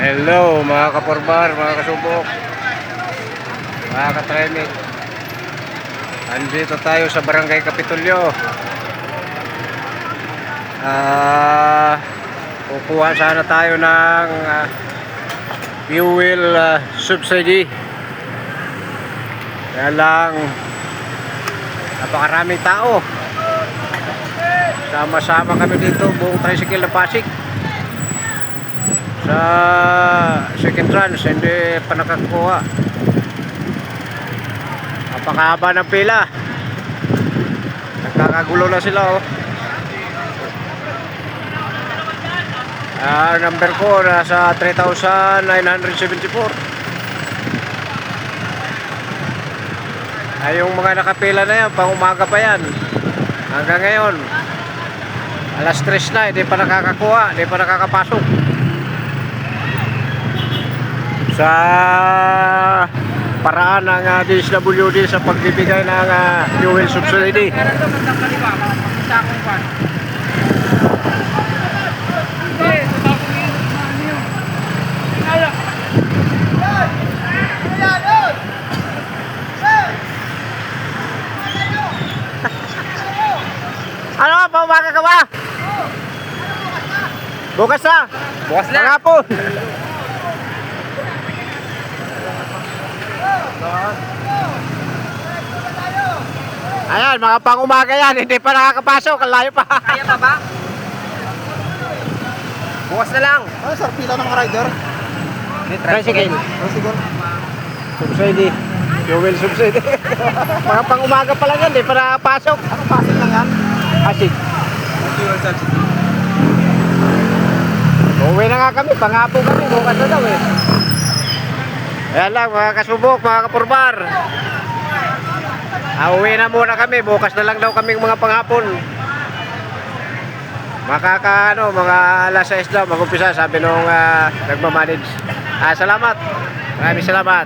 Hello mga kaporbar, mga kasubok, mga katremit. Andito tayo sa Barangay Kapitolyo. Kukuha sana tayo ng fuel subsidy. Kaya lang napakaraming tao. Sama-sama kami dito, buong tricycle na Pasig. Sa second trans, hindi pa nakakuha. Napakahaba ng pila. Nagkakagulo na sila, oh. Number ko nasa 3,974. Yung mga nakapila na yan, pang umaga pa yan. Hanggang ngayon alas 3 na, hindi pa nakakakuha, hindi pa nakakapasok. Sa paraan ng DSWD sa pagbibigay ng fuel subsidy. Ano pa, umaga ka ba? Bukas na. Bukas na. Hapon. Ayan, mga pang-umaga yan, hindi pa nakakapasok, ang layo pa. Kaya pa ba? Bukas na lang. Ano sir, pila ng rider? Tricycle. Tricycle. Subsidy. Fuel subsidy. Mga pang-umaga pa lang yan, hindi pa nakakapasok. Anong Pasig lang yan? Pasig. Uwi na nga kami, pangapo kami, bukas na daw eh. Ayan lang mga kasubok, mga kapurbar. Uwi na muna kami, bukas na lang daw kaming mga panghapon. Mga alas 6 daw, mag-umpisa, sabi nung nagmamanage. Salamat, maraming salamat.